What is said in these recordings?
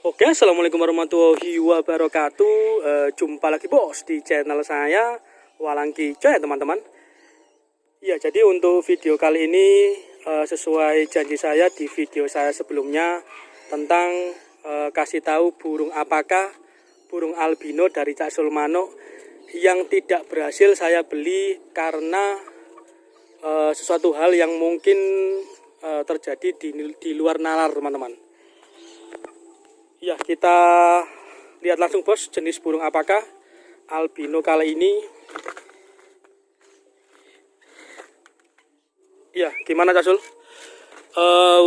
Oke, assalamualaikum warahmatullahi wabarakatuh. Jumpa lagi bos di channel saya Walang Kicau ya teman-teman. Ya, jadi untuk video kali ini sesuai janji saya di video saya sebelumnya tentang kasih tahu burung apakah burung albino dari Cak Sulmano yang tidak berhasil saya beli karena sesuatu hal yang mungkin terjadi di luar nalar teman-teman. Ya, kita lihat langsung bos jenis burung apakah albino kali ini. Ya, gimana Cak Sul?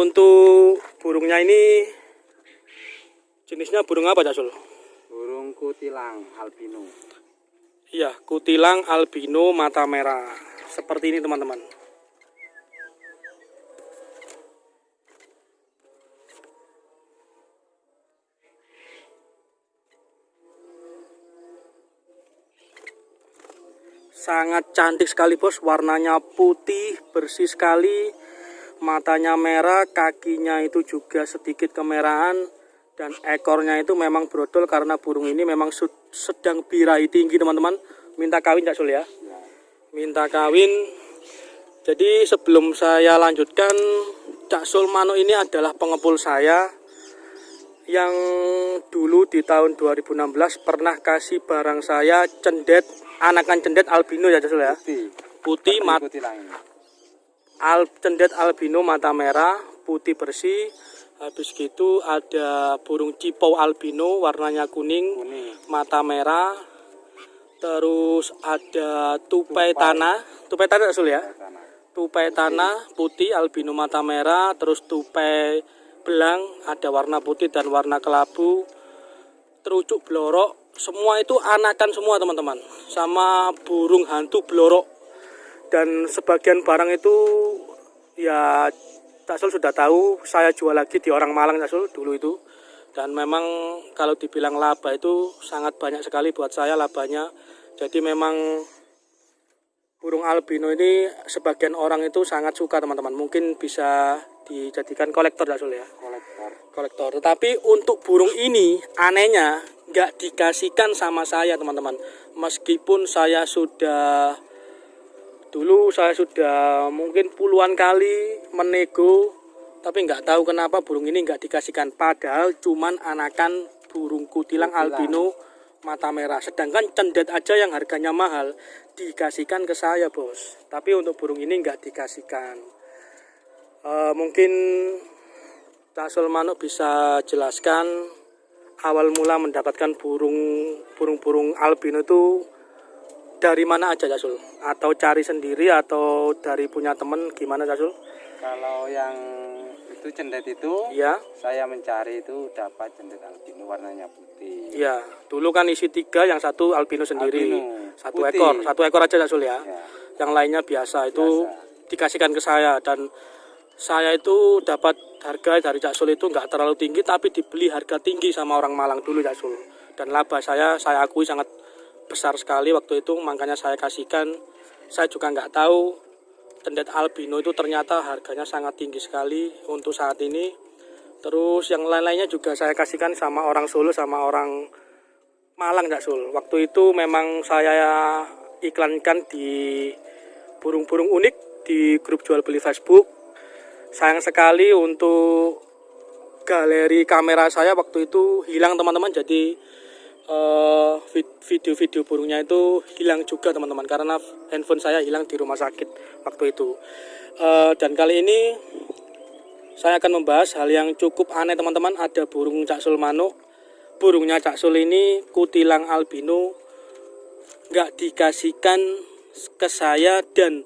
Untuk burungnya ini jenisnya burung apa Cak Sul? Burung kutilang albino. Iya, kutilang albino mata merah. Seperti ini teman-teman. Sangat cantik sekali bos, warnanya putih, bersih sekali, matanya merah, kakinya itu juga sedikit kemerahan, dan ekornya itu memang brodol karena burung ini memang sedang birahi tinggi teman-teman. Minta kawin Cak Sul ya, minta kawin. Jadi sebelum saya lanjutkan, Cak Sulmano ini adalah pengepul saya yang dulu di tahun 2016 pernah kasih barang saya cendet, anakan cendet albino ya Cak Sul ya. Putih cendet albino mata merah, putih bersih. Habis gitu ada burung cipau albino warnanya kuning, mata merah. Terus ada tupai tanah Cak Sul ya. Tupai tanah putih albino mata merah, terus tupai belang ada warna putih dan warna kelabu, terucuk blorok, semua itu anakan semua teman-teman, sama burung hantu blorok. Dan sebagian barang itu ya Cak Sul sudah tahu, saya jual lagi di orang Malang Cak Sul dulu itu. Dan memang kalau dibilang laba itu sangat banyak sekali buat saya labanya. Jadi memang burung albino ini sebagian orang itu sangat suka teman-teman. Mungkin bisa dijadikan kolektor Cak Sul ya. Kolektor. Tetapi untuk burung ini anehnya nggak dikasihkan sama saya teman-teman. Meskipun saya sudah mungkin puluhan kali menego, tapi nggak tahu kenapa burung ini nggak dikasihkan. Padahal cuman anakan burung kutilang albino mata merah. Sedangkan cendet aja yang harganya mahal dikasihkan ke saya bos. Tapi untuk burung ini nggak dikasihkan. Mungkin Cak Sulmano bisa jelaskan awal mula mendapatkan burung albino itu dari mana aja Cak Sul? Atau cari sendiri atau dari punya temen, gimana Cak Sul? Kalau yang itu cendet itu ya, saya mencari itu dapat cendet albino warnanya putih. Ya, dulu kan isi 3, yang satu albino sendiri, satu ekor aja Cak Sul ya. Yang lainnya biasa itu dikasihkan ke saya, dan saya itu dapat harga dari Cak Sul itu nggak terlalu tinggi, tapi dibeli harga tinggi sama orang Malang dulu Cak Sul. Dan laba saya akui sangat besar sekali waktu itu, makanya saya kasihkan. Saya juga nggak tahu cendet albino itu ternyata harganya sangat tinggi sekali untuk saat ini. Terus yang lain-lainnya juga saya kasihkan sama orang Solo sama orang Malang Cak Sul. Waktu itu memang saya iklankan di burung-burung unik di grup jual beli Facebook. Sayang sekali untuk galeri kamera saya waktu itu hilang teman-teman. Jadi video-video burungnya itu hilang juga teman-teman, karena handphone saya hilang di rumah sakit waktu itu. Dan kali ini saya akan membahas hal yang cukup aneh teman-teman. Ada burung Cak Sulmano, burungnya Cak Sul ini kutilang albino, nggak dikasihkan ke saya, dan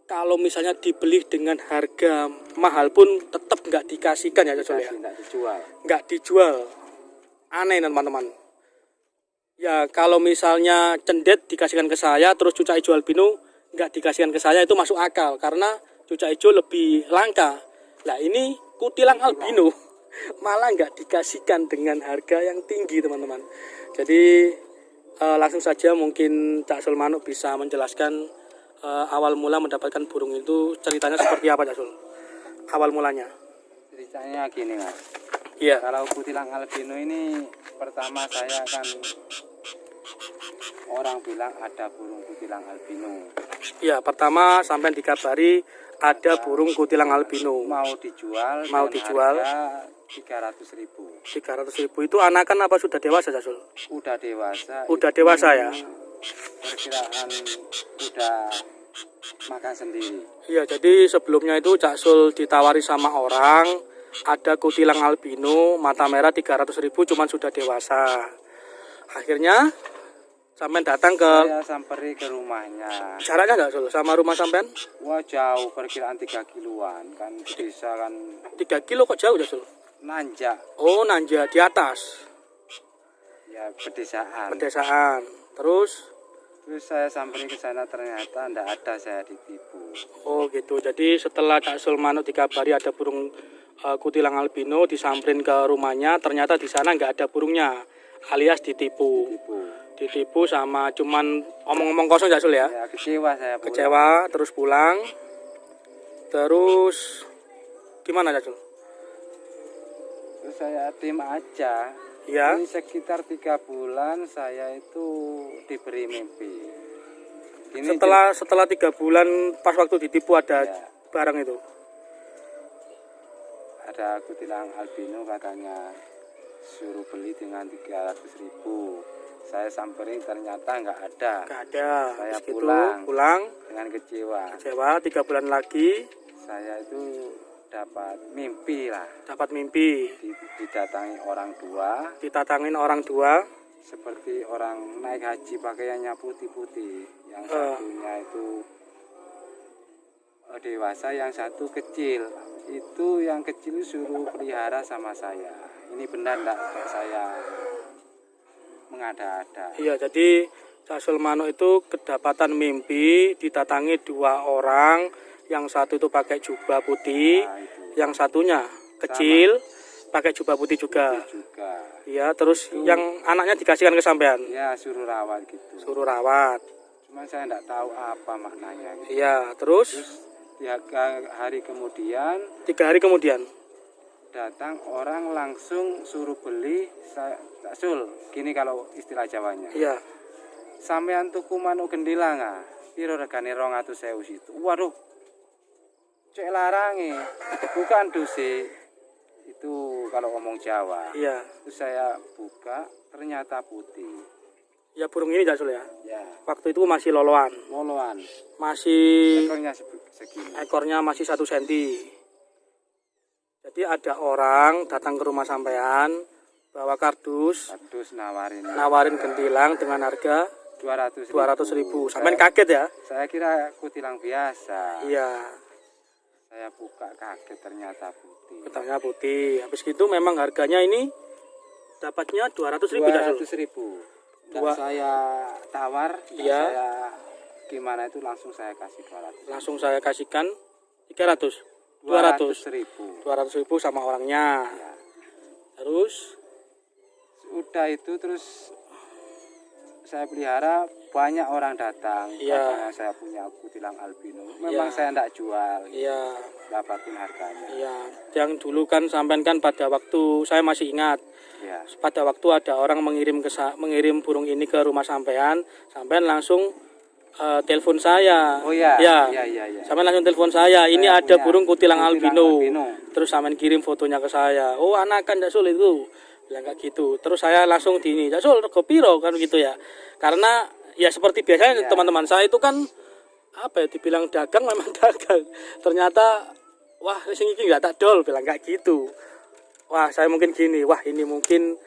kalau misalnya dibeli dengan harga mahal pun tetap nggak dikasihkan ya Cak Sul ya. Nggak dijual. Aneh teman-teman. Ya, kalau misalnya cendet dikasihkan ke saya, terus cucak hijau albino nggak dikasihkan ke saya, itu masuk akal karena cucak hijau lebih langka. Nah, ini kutilang albino malah nggak dikasihkan dengan harga yang tinggi teman-teman. Jadi langsung saja mungkin Cak Sulmano bisa menjelaskan awal mula mendapatkan burung itu ceritanya seperti apa Cak Sul? Awal mulanya. Ceritanya gini Mas. Iya. Kalau kutilang albino ini pertama saya kan orang bilang ada burung kutilang albino. Iya, pertama sampai dikabari ada burung kutilang albino. Mau dijual. Mau dengan dijual. harga 300.000. 300.000 itu anakan apa sudah dewasa, Jasul? Udah dewasa. Udah itu dewasa ya? Perkiraan udah makan sendiri. Iya, jadi sebelumnya itu Cak Sul ditawari sama orang, ada kutilang albino mata merah 300.000 cuman sudah dewasa. Akhirnya sampean datang ke Saya samperi ke rumahnya. jaraknya nggak Sul sama rumah sampean? Wah jauh, perkiraan 3 kiloan kan, di desa kan 3 kilo kok jauh ya Sul? nanjak. Oh, nanja di atas Ya pedesaan. pedesaan. Terus Terus saya samperi ke sana, ternyata ndak ada, saya ditipu. oh gitu. Jadi setelah Cak Sul Manuk dikabari ada burung kutilang albino, disamperin ke rumahnya, ternyata di sana nggak ada burungnya, alias ditipu. Ditipu sama cuman omong-omong kosong Cak Sul ya. Ya kecewa saya pulang. Kecewa terus pulang. Terus gimana Cak Sul? Terus saya terima aja. Ya. Ini sekitar 3 bulan saya itu diberi mimpi. Ini Setelah 3 bulan pas waktu ditipu ada Ya. barang itu. ada kutilang albino, katanya suruh beli dengan 300.000. Saya samperin, ternyata nggak ada. Nggak ada. Saya Terus gitu, pulang. pulang Dengan kecewa. kecewa 3 bulan lagi Saya itu dapat mimpi lah, dapat mimpi didatangi orang tua, ditatangin orang tua. seperti orang naik haji pakaiannya putih-putih. Yang satunya itu dewasa, yang satu kecil. Itu yang kecil suruh pelihara sama saya. Ini benar enggak saya mengada-ada? Iya, jadi Cak Sul Manuk itu kedapatan mimpi didatangi 2 orang, yang satu itu pakai jubah putih, Nah, itu yang satunya kecil pakai jubah putih juga. juga. Iya, terus yang anaknya dikasihkan ke sampean, Ya suruh rawat gitu. suruh rawat. Cuman saya enggak tahu apa maknanya gitu. Iya, terus 3 hari kemudian 3 hari kemudian. datang orang langsung suruh beli. Saya Cak Sul, gini kalau istilah Jawanya. Iya. Sampean tuku manuk gendila nggak? Piro regane 200.000 situ. Waduh. Cek larange. Bukan dusi. Itu kalau ngomong Jawa. Iya. Terus saya buka, ternyata putih. Ya burung ini Cak Sul ya. Ya, Waktu itu masih loloan. moloan. Masih Ekornya segini. ekornya masih 1 cm. Jadi ada orang datang ke rumah sampean bawa kardus Terus nawarin nawarin gentilang dengan harga 200.000. 200.000. Sampean kaget ya? Saya kira kutilang biasa. Iya, Saya buka kaget, ternyata putih. getahnya putih. Habis gitu memang harganya ini dapatnya 200.000 Cak Sul. 200.000. Dua- Saya tawar, Iya. saya gimana itu langsung saya kasih 200. Langsung saya kasihkan 300. 200. 200.000. 200.000 sama orangnya. Ya. Terus Udah itu terus saya pelihara, banyak orang datang. Iya. Katanya saya punya kutilang albino. Memang Iya. saya enggak jual, iya, dapatin harganya. iya. Yang dulu kan sampean kan pada waktu saya masih ingat. Ya. Pada waktu ada orang mengirim mengirim burung ini ke rumah sampean, sampean langsung telepon saya. Oh ya. Ya. Iya, iya, iya. Sampean langsung telepon saya. Ini Saya ada punya burung kutilang albino. albino. Terus sampean kirim fotonya ke saya. Oh, anakan Cak Sul itu. Bilang kayak gitu. Terus saya langsung dini, Cak Sul rego piro kan gitu ya. Karena ya seperti biasanya Iya. teman-teman saya itu kan apa ya, dibilang dagang memang dagang. Ternyata wah sing iki enggak tak dol, bilang kayak gitu. Wah, saya mungkin gini, wah ini mungkin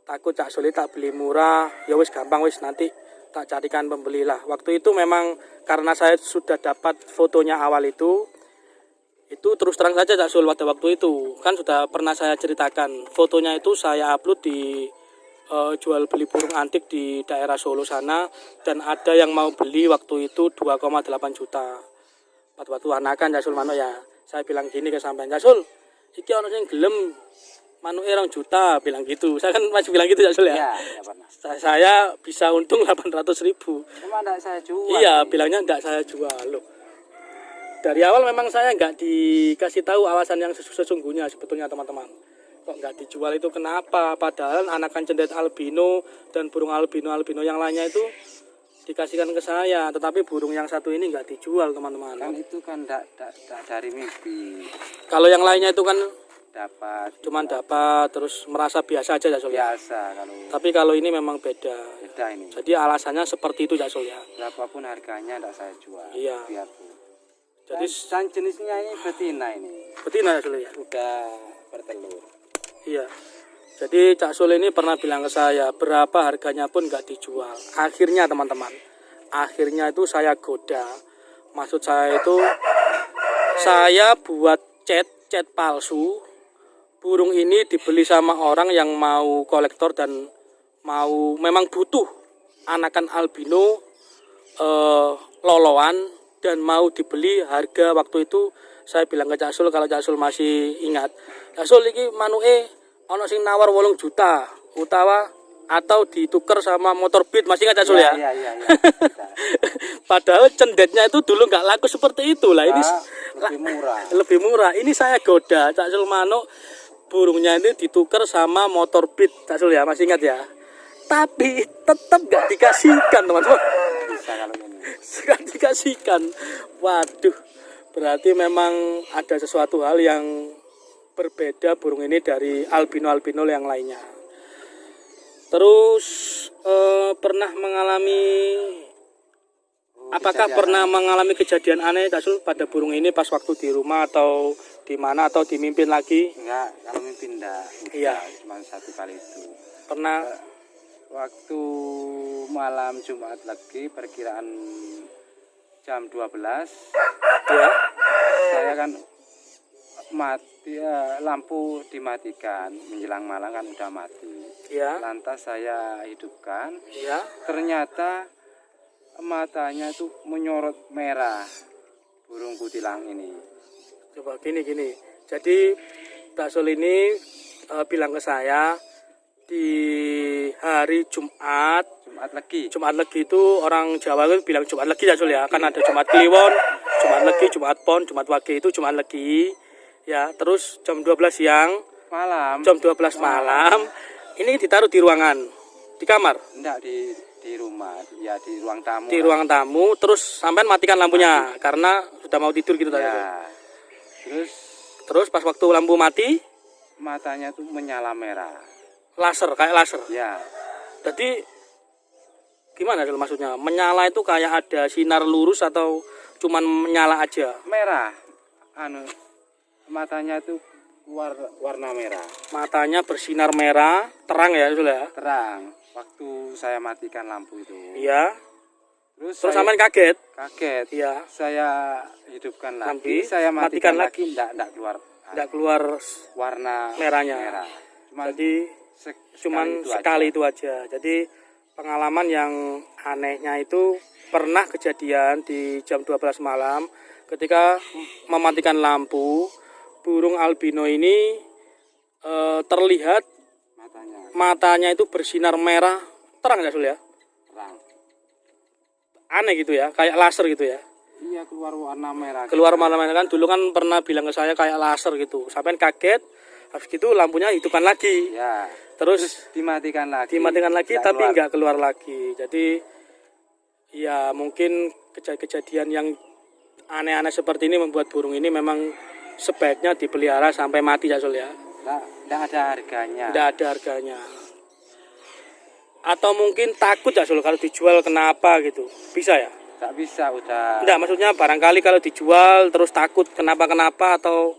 takut Cak Sul tak beli murah, ya wis gampang wis nanti tak carikan pembeli lah. Waktu itu memang karena saya sudah dapat fotonya awal itu terus terang saja Cak Sul, pada waktu itu kan sudah pernah saya ceritakan, fotonya itu saya upload di jual beli burung antik di daerah Solo sana, dan ada yang mau beli waktu itu 2,8 juta. Pada waktu anakan Cak Sul Manuk ya, saya bilang gini ke sampean, Cak Sul iki ono sing gelem manuke 2 juta, bilang gitu. Saya kan masih bilang gitu Cak Sul ya. Ya, ya pernah. Saya bisa untung 800.000. Cuma enggak saya jual. Iya, bilangnya enggak saya jual loh. Dari awal memang saya enggak dikasih tahu alasan yang sesungguhnya sebetulnya teman-teman. kok nggak dijual itu kenapa? Padahal anakan cendet albino dan burung albino yang lainnya itu dikasihkan ke saya, tetapi burung yang satu ini nggak dijual teman-teman. Kan itu kan enggak dari mimpi. Kalau yang lainnya itu kan Dapat. cuman dapat terus merasa biasa aja ya Sul ya. Biasa kalau Tapi kalau ini memang beda. beda ini. Jadi alasannya seperti itu ya Sul ya. Berapapun harganya enggak saya jual. Iya. Biarpun. Jadi Dan jenisnya ini betina ini. betina ya Sul ya. Udah bertelur. Iya. Jadi Cak Sul ini pernah bilang ke saya berapa harganya pun nggak dijual. Akhirnya teman-teman, akhirnya itu saya goda. Maksud saya itu saya buat cat palsu. Burung ini dibeli sama orang yang mau kolektor dan mau memang butuh anakan albino loloan dan mau dibeli. Harga waktu itu saya bilang ke Cak Sul, kalau Cak Sul masih ingat, Cak Sul iki manuke ono sing nawar 8 juta utawa atau ditukar sama motor Beat, masih ingat Cak Sul ya? Iya. Padahal cendetnya itu dulu nggak laku seperti itu lah. Ini Lebih murah. lebih murah. Ini saya goda Cak Sul Manuk, burungnya ini ditukar sama motor Beat Cak Sul ya, masih ingat ya? Tapi tetap nggak dikasihkan teman-teman. Bisa kalau ini. Nggak dikasihkan. Waduh, berarti memang ada sesuatu hal yang berbeda burung ini dari albino-albino yang lainnya. Terus pernah mengalami apakah pernah mengalami kejadian aneh Cak Sul pada burung ini pas waktu di rumah atau di mana atau dimimpin lagi? Enggak, kalau mimpi enggak. Iya. Cuma satu kali itu. Pernah. Waktu malam Jumat lagi perkiraan jam 12 Ya. saya kan mati lampu dimatikan menjelang malam kan udah mati. Ya. Lantas saya hidupkan, Ya. ternyata matanya tuh menyorot merah burung kutilang ini. Coba gini. Jadi Cak Sul ini bilang ke saya di hari Jumat Legi itu orang Jawa itu bilang Jumat Legi Cak Sul ya. Kan ada Jumat Kliwon, Jumat Legi, Jumat Pon, Jumat Wage itu Jumat Legi. Ya, terus jam 12 siang, jam 12 malam ini ditaruh di ruangan, di kamar. Enggak di rumah, ya di ruang tamu. Di ruang tamu, terus sampean matikan lampunya karena sudah mau tidur gitu tadi. Ya. Terus pas waktu lampu mati, matanya tuh menyala merah. kayak laser. Ya. Jadi gimana Sul maksudnya? Menyala itu kayak ada sinar lurus atau cuman menyala aja? Merah. Matanya tuh warna merah. Matanya bersinar merah, terang ya Sul ya? Terang. Waktu saya matikan lampu itu. Iya. Terus saya sampean kaget? Kaget. Iya. Saya hidupkan Lagi, lagi, saya matikan matikan lagi, enggak keluar. Enggak keluar Warna merahnya. merah. Jadi cuman sekali itu aja. Jadi pengalaman yang anehnya itu pernah kejadian di jam 12 malam ketika mematikan lampu, burung albino ini terlihat matanya itu bersinar merah terang ya Sul ya? Terang. Aneh gitu ya, kayak laser gitu ya. Iya, keluar warna merah. Keluar warna merah kan dulu kan pernah bilang ke saya kayak laser gitu. Sampai kaget, habis gitu lampunya hidupkan lagi. Ya. Terus dimatikan lagi tapi nggak keluar lagi. Jadi ya mungkin kejadian yang aneh-aneh seperti ini membuat burung ini memang sebaiknya dipelihara sampai mati ya Sul ya. Nggak ada harganya. Nggak ada harganya. Atau mungkin takut ya Sul kalau dijual kenapa gitu. Bisa ya? Nggak bisa, udah. Nggak, maksudnya barangkali kalau dijual terus takut kenapa atau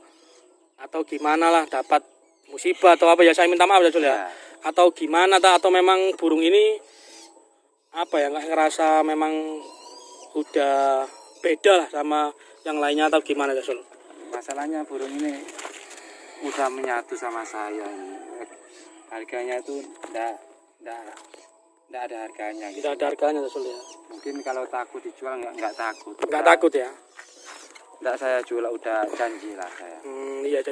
gimana lah, dapat musibah atau apa ya, saya minta maaf ya Sul ya. Atau gimana atau memang burung ini apa ya, nggak ngerasa memang udah beda lah sama yang lainnya atau gimana ya Sul? Masalahnya burung ini udah menyatu sama saya ini. Harganya itu enggak ada harganya gitu. Tidak ada harganya ya Sul ya. Mungkin kalau takut dijual enggak takut. Enggak takut ya. Enggak, saya jual, udah janji lah saya. Iya,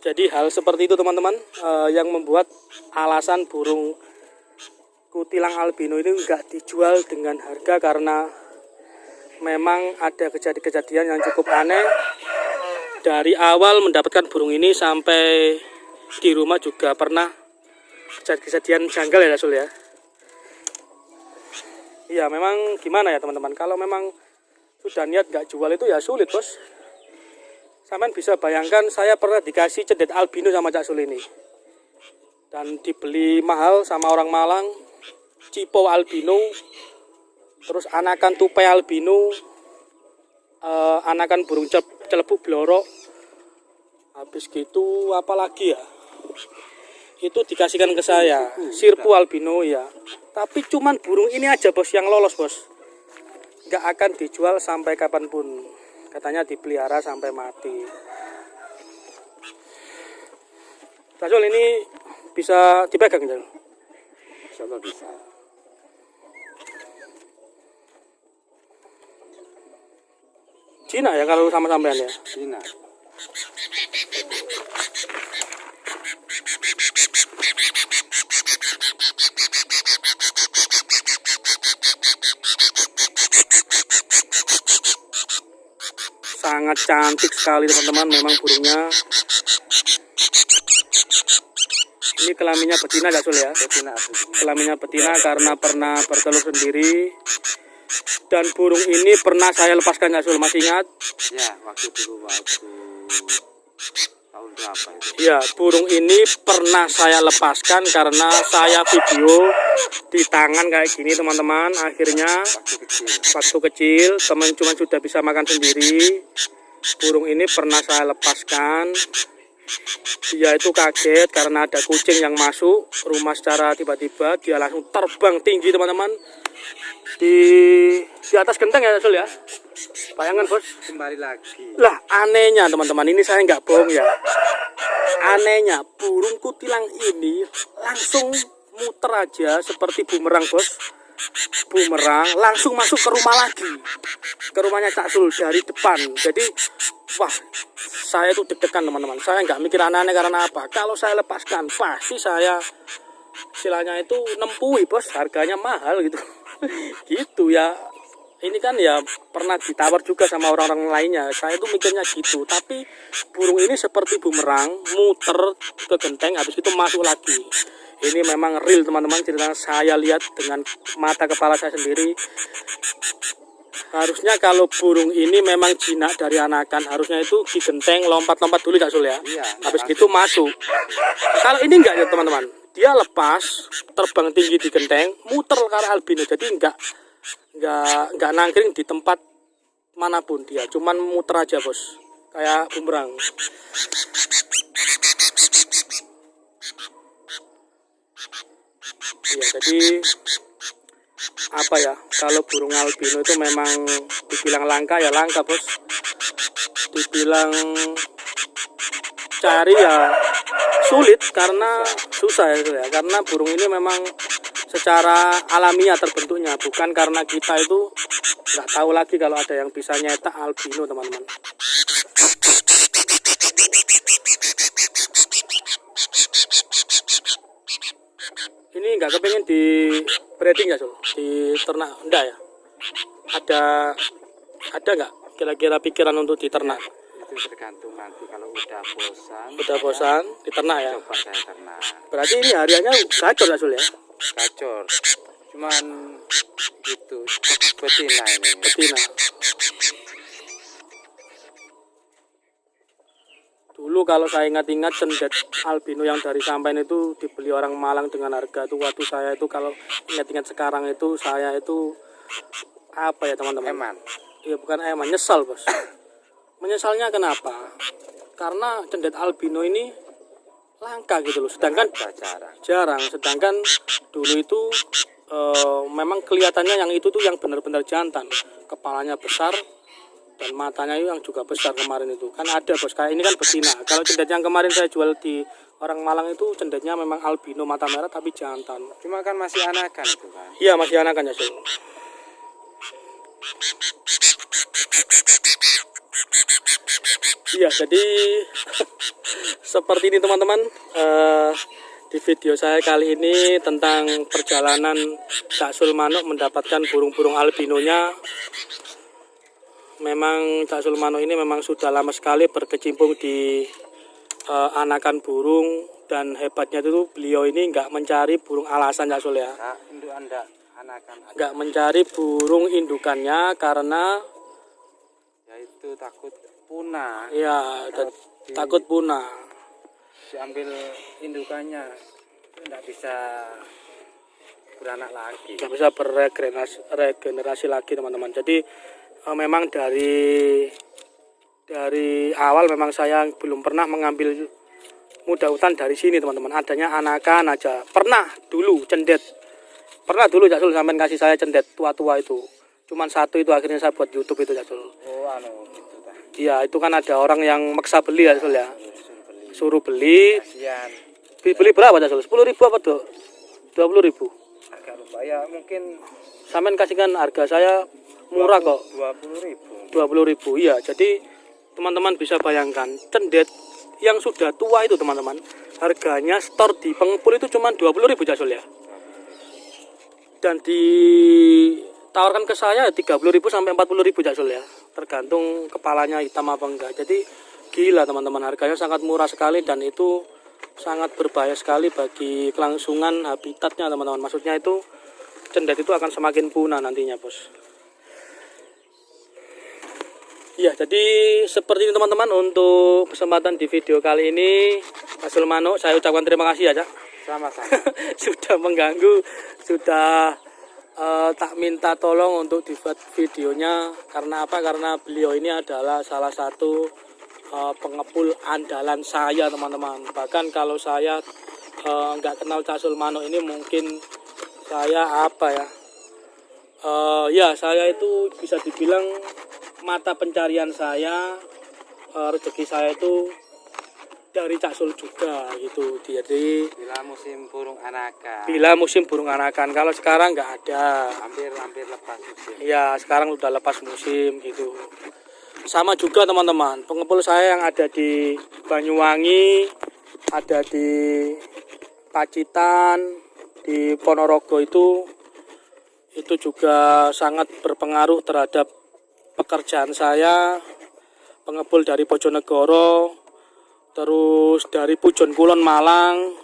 jadi hal seperti itu teman-teman yang membuat alasan burung kutilang albino ini enggak dijual dengan harga karena memang ada kejadian yang cukup aneh dari awal mendapatkan burung ini sampai di rumah juga pernah kejadian janggal ya Sul ya. Iya memang gimana ya teman-teman, kalau memang sudah niat nggak jual itu ya sulit bos. Sampean bisa bayangkan saya pernah dikasih cendet albino sama Cak Sul ini, dan dibeli mahal sama orang Malang, cipau albino, terus anakan tupai albino, anakan burung celebuk blorok, habis gitu apalagi ya, itu dikasihkan ke saya, sirpu albino ya. Tapi cuman burung ini aja bos yang lolos bos, nggak akan dijual sampai kapanpun, katanya dipelihara sampai mati. Cak ini bisa dipegang Cak? Insya Allah bisa. Cina ya kalau sama sampean ya? Cina. Sangat cantik sekali teman-teman, memang burungnya. Ini kelaminnya betina Cak Sul ya? Betina. Kelaminnya betina karena pernah bertelur sendiri. Dan burung ini pernah saya lepaskan Cak Sul, masih ingat? Ya, waktu tahun berapa itu? Ya, burung ini pernah saya lepaskan karena saya video di tangan kayak gini teman-teman. Akhirnya waktu kecil teman cuma sudah bisa makan sendiri. Burung ini pernah saya lepaskan. Dia itu kaget karena ada kucing yang masuk rumah secara tiba-tiba. Dia langsung terbang tinggi teman-teman, di atas genteng ya Sul ya. Bayangan bos. Kembali lagi. Lah anehnya teman-teman, ini saya nggak bohong ya. Anehnya burung kutilang ini langsung muter aja seperti bumerang bos. Bumerang langsung masuk ke rumah lagi, ke rumahnya Cak Sul dari depan. Jadi wah, saya tuh deg-degan teman-teman. Saya nggak mikir aneh-aneh karena apa? Kalau saya lepaskan pasti saya istilahnya itu nempuhi bos, harganya mahal gitu. Gitu ya. Ini kan ya pernah ditawar juga sama orang-orang lainnya. Saya tuh mikirnya gitu. Tapi burung ini seperti bumerang, muter ke genteng, habis itu masuk lagi. Ini memang real teman-teman, ceritanya saya lihat dengan mata kepala saya sendiri. Harusnya kalau burung ini memang jinak dari anakan, harusnya itu di genteng lompat-lompat dulu Cak Sul ya. Iya, habis gitu masuk. Kalau ini enggak ya teman-teman, dia lepas terbang tinggi di genteng, muter ke arah albino. Jadi enggak nangkring di tempat manapun, dia cuman muter aja bos, kayak bumerang. Ya jadi apa ya, kalau burung albino itu memang dibilang langka ya langka bos, dibilang cari ya sulit karena susah ya, karena burung ini memang secara alamiah terbentuknya, bukan karena kita itu nggak tahu lagi kalau ada yang bisa nyetak albino teman-teman. Ini nggak kepengen di breeding ya Sul, di ternak enggak ya? Ada nggak kira-kira pikiran untuk diternak? Itu tergantung nanti kalau udah Bosan diternak ya? coba saya ternak. Berarti ini hariannya gacor ya Sul ya? Gacor, cuman itu betina ini. Betina. Dulu kalau saya ingat-ingat cendet albino yang dari sampean itu dibeli orang Malang dengan harga itu, waktu saya itu kalau ingat-ingat sekarang itu saya itu apa ya teman-teman? Eman. Iya bukan eman, nyesal bos. Menyesalnya kenapa? Karena cendet albino ini langka gitu loh, sedangkan jarang. Sedangkan dulu itu memang kelihatannya yang itu tuh yang benar-benar jantan, kepalanya besar dan matanya yang juga besar. Kemarin itu kan ada bos, kayak ini kan betina. Kalau cendet yang kemarin saya jual di orang Malang itu cendetnya memang albino mata merah tapi jantan. Cuma kan masih anakan itu kan. Iya masih anakan ya Sul. Iya jadi seperti ini teman-teman, di video saya kali ini tentang perjalanan Cak Sul Manuk mendapatkan burung-burung albinonya. memang Cak Sulmano ini memang sudah lama sekali berkecimpung di anakan burung, dan hebatnya itu beliau ini nggak mencari burung alasan Cak Sul ya. Nah, induk Anda anakan Nggak mencari burung indukannya karena yaitu takut punah. ya takut punah. Diambil indukannya tidak bisa beranak lagi. Nggak bisa beregenerasi lagi teman-teman. Jadi memang dari awal memang saya belum pernah mengambil muda hutan dari sini teman-teman. Adanya anakan aja. Pernah dulu cendet. Pernah dulu Cak Sul sampai kasih saya cendet tua-tua itu. Cuman satu itu akhirnya saya buat YouTube itu Cak Sul. Oh, gitu ta. Iya, itu kan ada orang yang maksa beli ya Cak Sul ya. Suruh beli. Kasihan. Beli berapa Cak Sul? 10.000 apa tuh? 20.000. Agak lupa ya, mungkin Sampean kasihkan harga saya murah kok. 20.000. 20.000. Iya, jadi teman-teman bisa bayangkan cendet yang sudah tua itu teman-teman, harganya store di pengepul itu cuma 20.000 Cak Sul ya. Dan ditawarkan ke saya 30.000 sampai 40.000 Cak Sul ya. Tergantung kepalanya hitam apa enggak. Jadi gila teman-teman, harganya sangat murah sekali dan itu sangat berbahaya sekali bagi kelangsungan habitatnya teman-teman. Maksudnya itu cendet itu akan semakin punah nantinya bos. Ya, jadi seperti ini teman-teman untuk kesempatan di video kali ini. Cak Sulmano, saya ucapkan terima kasih ya Cak. Sama-sama. Sudah mengganggu, sudah tak minta tolong untuk dibuat videonya. Karena apa? Karena beliau ini adalah salah satu pengepul andalan saya teman-teman. Bahkan kalau saya nggak kenal Cak Sulmano ini, mungkin saya apa ya? Ya saya itu bisa dibilang mata pencarian saya, rezeki saya itu dari Cak Sul juga gitu. Jadi Bila musim burung anakan. Kalau sekarang nggak ada. Hampir lepas musim. Ya sekarang udah lepas musim gitu. Sama juga teman-teman, pengepul saya yang ada di Banyuwangi, ada di Pacitan, di Ponorogo itu juga sangat berpengaruh terhadap pekerjaan saya. Pengepul dari Bojonegoro, terus dari Pujon Kulon Malang,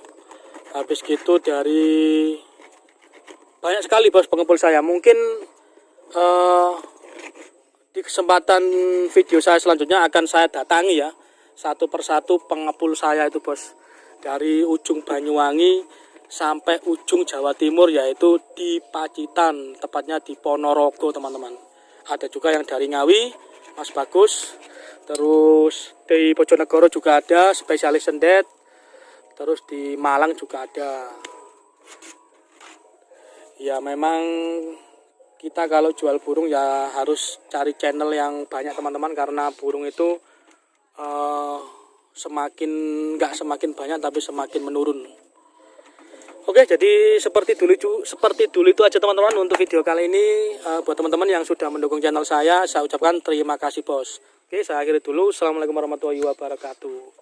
habis gitu dari banyak sekali bos pengepul saya. Mungkin di kesempatan video saya selanjutnya akan saya datangi ya satu persatu pengepul saya itu bos, dari ujung Banyuwangi sampai ujung Jawa Timur, yaitu di Pacitan, tepatnya di Ponorogo teman-teman. Ada juga yang dari Ngawi, Mas Bagus. Terus di Bojonegoro juga ada spesialis sendet. Terus di Malang juga ada. Ya memang kita kalau jual burung ya harus cari channel yang banyak teman-teman, karena burung itu nggak semakin banyak tapi semakin menurun. Oke, jadi seperti dulu itu aja teman-teman untuk video kali ini. Buat teman-teman yang sudah mendukung channel saya ucapkan terima kasih bos. Oke, saya akhiri dulu. Assalamualaikum warahmatullahi wabarakatuh.